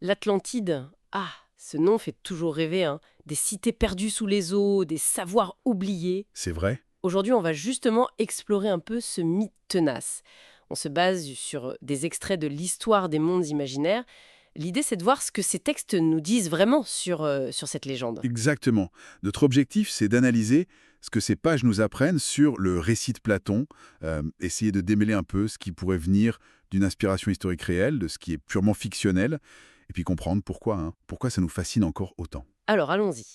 L'Atlantide, ah, ce nom fait toujours rêver, hein. Des cités perdues sous les eaux, des savoirs oubliés. C'est vrai? Aujourd'hui, on va justement explorer un peu ce mythe tenace. On se base sur des extraits de l'histoire des mondes imaginaires. L'idée, c'est de voir ce que ces textes nous disent vraiment sur cette légende. Exactement. Notre objectif, c'est d'analyser ce que ces pages nous apprennent sur le récit de Platon, essayer de démêler un peu ce qui pourrait venir d'une inspiration historique réelle, de ce qui est purement fictionnel, et puis comprendre pourquoi, pourquoi ça nous fascine encore autant. Alors, allons-y.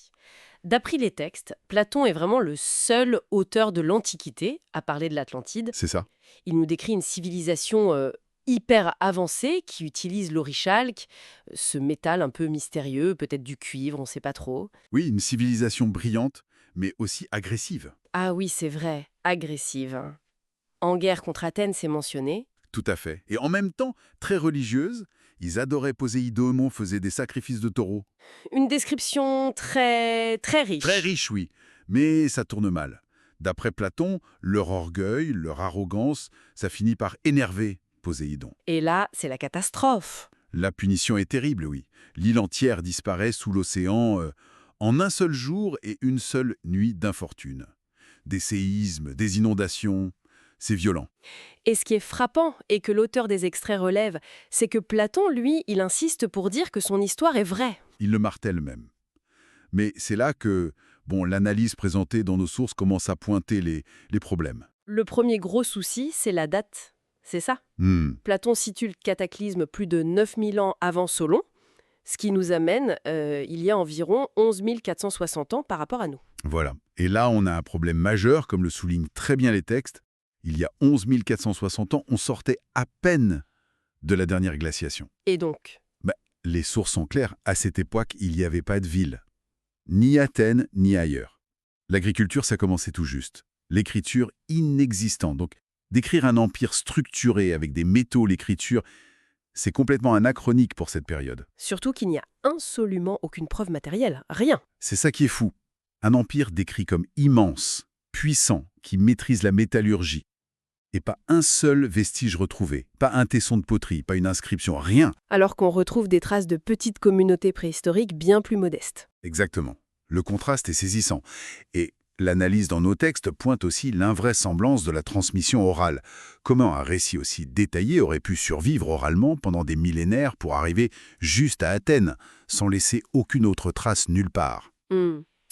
D'après les textes, Platon est vraiment le seul auteur de l'Antiquité à parler de l'Atlantide. C'est ça? Il nous décrit une civilisation hyper avancée qui utilise l'orichalque, ce métal un peu mystérieux, peut-être du cuivre, on ne sait pas trop. Oui, une civilisation brillante, mais aussi agressive. Ah oui, c'est vrai, agressive, hein. En guerre contre Athènes, c'est mentionné. Tout à fait. Et en même temps, très religieuse, ils adoraient Poséidon, faisaient des sacrifices de taureaux. Une description très, très Très riche. riche, oui, mais ça tourne mal. D'après Platon, leur orgueil, leur arrogance, ça finit par énerver Poséidon. Et là, c'est la catastrophe. La punition est terrible, oui. L'île entière disparaît sous l'océan en un seul jour et une seule nuit d'infortune. Des séismes, des inondations, c'est violent. Et ce qui est frappant, et que l'auteur des extraits relève, c'est que Platon, lui, il insiste pour dire que son histoire est vraie. Il le martèle même. Mais c'est là que l'analyse présentée dans nos sources commence à pointer les problèmes. Le premier gros souci, c'est la date. C'est ça. Hmm, Platon situe le cataclysme plus de 9000 ans avant Solon, ce qui nous amène il y a environ 11 460 ans par rapport à nous. voilà. Et là, on a un problème majeur, comme le soulignent très bien les textes. Il y a 11 460 ans, on sortait à peine de la dernière glaciation. Et donc, Les sources sont claires, à cette époque, il n'y avait pas de ville. Ni Athènes, ni ailleurs. L'agriculture, ça commençait tout juste. L'écriture, inexistante. Donc, décrire un empire structuré avec des métaux, l'écriture, c'est complètement anachronique pour cette période. surtout qu'il n'y a absolument aucune preuve matérielle, rien. C'est ça qui est fou. Un empire décrit comme immense, puissant, qui maîtrise la métallurgie. Et pas un seul vestige retrouvé, pas un tesson de poterie, pas une inscription, rien. Alors qu'on retrouve des traces de petites communautés préhistoriques bien plus modestes. Exactement. Le contraste est saisissant. Et l'analyse dans nos textes pointe aussi l'invraisemblance de la transmission orale. Comment un récit aussi détaillé aurait pu survivre oralement pendant des millénaires pour arriver juste à Athènes, sans laisser aucune autre trace nulle part.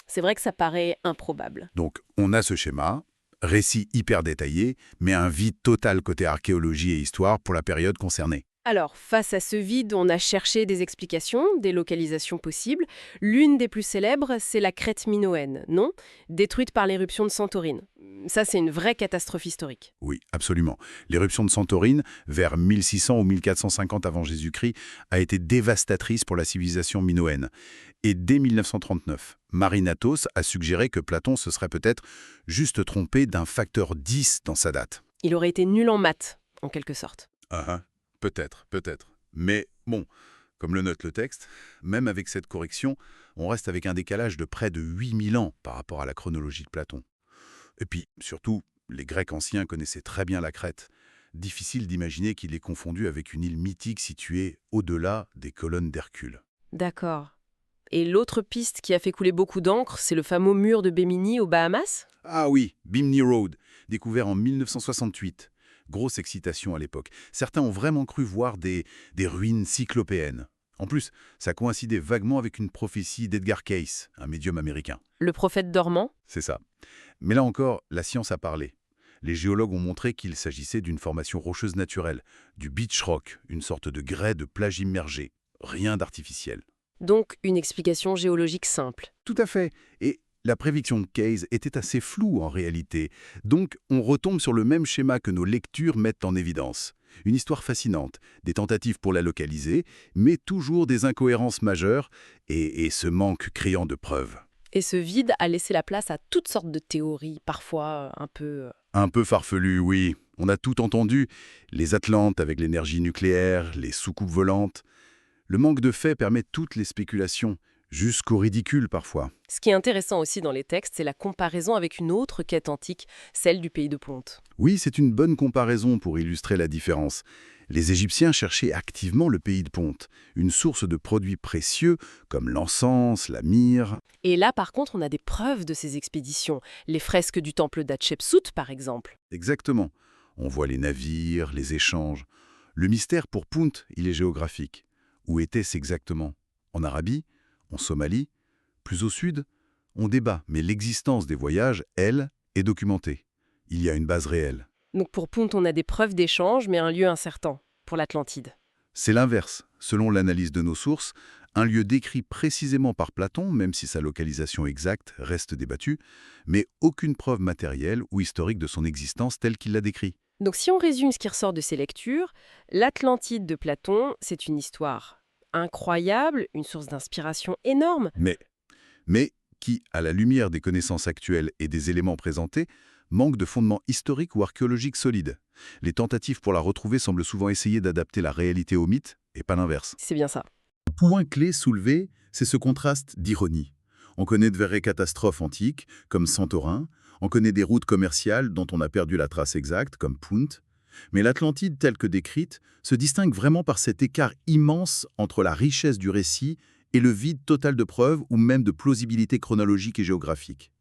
C'est vrai que ça paraît improbable. Donc, on a ce schéma, récit hyper détaillé, mais un vide total côté archéologie et histoire pour la période concernée. Alors, face à ce vide, on a cherché des explications, des localisations possibles. L'une des plus célèbres, c'est la Crète minoenne, non? Détruite par l'éruption de Santorine. Ça, c'est une vraie catastrophe historique. Oui, absolument. L'éruption de Santorine, vers 1600 ou 1450 avant Jésus-Christ, a été dévastatrice pour la civilisation minoenne. Et dès 1939, Marinatos a suggéré que Platon se serait peut-être juste trompé d'un facteur 10 dans sa date. Il aurait été nul en maths, en quelque sorte. Peut-être. Mais comme le note le texte, même avec cette correction, on reste avec un décalage de près de 8000 ans par rapport à la chronologie de Platon. Et puis, surtout, les Grecs anciens connaissaient très bien la Crète. Difficile d'imaginer qu'il est confondu avec une île mythique située au-delà des colonnes d'Hercule. D'accord. Et l'autre piste qui a fait couler beaucoup d'encre, c'est le fameux mur de Bimini aux Bahamas? Ah oui, Bimini Road, découvert en 1968. Grosse excitation à l'époque. Certains ont vraiment cru voir des ruines cyclopéennes. En plus, ça coïncidait vaguement avec une prophétie d'Edgar Cayce, un médium américain. Le prophète dormant? C'est ça. Mais là encore, la science a parlé. Les géologues ont montré qu'il s'agissait d'une formation rocheuse naturelle, du beach rock, une sorte de grès de plage immergée. Rien d'artificiel. Donc, une explication géologique simple. Tout à fait. Et la prédiction de Cayce était assez floue en réalité. Donc, on retombe sur le même schéma que nos lectures mettent en évidence. Une histoire fascinante, des tentatives pour la localiser, mais toujours des incohérences majeures et ce manque criant de preuves. Et ce vide a laissé la place à toutes sortes de théories, parfois un peu... Un peu farfelu, oui. On a tout entendu. Les Atlantes avec l'énergie nucléaire, les soucoupes volantes. Le manque de faits permet toutes les spéculations, jusqu'au ridicule parfois. Ce qui est intéressant aussi dans les textes, c'est la comparaison avec une autre quête antique, celle du pays de Ponte. Oui, c'est une bonne comparaison pour illustrer la différence. Les Égyptiens cherchaient activement le pays de Ponte, une source de produits précieux comme l'encens, la myrrhe. Et là, par contre, on a des preuves de ces expéditions. Les fresques du temple d'Hatchepsout, par exemple. Exactement. On voit les navires, les échanges. Le mystère pour Punt, il est géographique. Où était-ce exactement? En Arabie? En Somalie? Plus au sud? On débat, mais l'existence des voyages, elle, est documentée. Il y a une base réelle. Donc pour Punt, on a des preuves d'échange, mais un lieu incertain, pour l'Atlantide. C'est l'inverse. Selon l'analyse de nos sources, un lieu décrit précisément par Platon, même si sa localisation exacte reste débattue, mais aucune preuve matérielle ou historique de son existence telle qu'il l'a décrit. Donc si on résume ce qui ressort de ces lectures, l'Atlantide de Platon, c'est une histoire incroyable, une source d'inspiration énorme. Mais qui, à la lumière des connaissances actuelles et des éléments présentés, manque de fondements historiques ou archéologiques solides. Les tentatives pour la retrouver semblent souvent essayer d'adapter la réalité au mythe, et pas l'inverse. C'est bien ça. Le point clé soulevé, c'est ce contraste d'ironie. On connaît de vraies catastrophes antiques, comme Santorin, on connaît des routes commerciales dont on a perdu la trace exacte, comme Punt, mais l'Atlantide telle que décrite se distingue vraiment par cet écart immense entre la richesse du récit et le vide total de preuves ou même de plausibilité chronologique et géographique.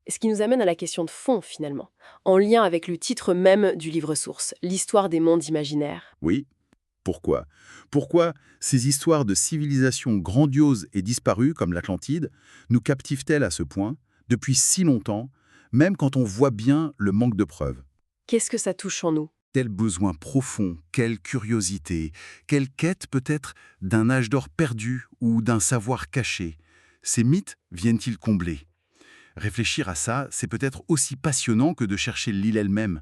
Ce qui nous amène à la question de fond, finalement, en lien avec le titre même du livre-source, l'histoire des mondes imaginaires. Oui, pourquoi? Pourquoi ces histoires de civilisations grandioses et disparues comme l'Atlantide nous captivent-elles à ce point, depuis si longtemps, même quand on voit bien le manque de preuves? Qu'est-ce que ça touche en nous? Quel besoin profond, quelle curiosité, quelle quête peut-être d'un âge d'or perdu ou d'un savoir caché? Ces mythes viennent-ils combler? Réfléchir à ça, c'est peut-être aussi passionnant que de chercher l'île elle-même.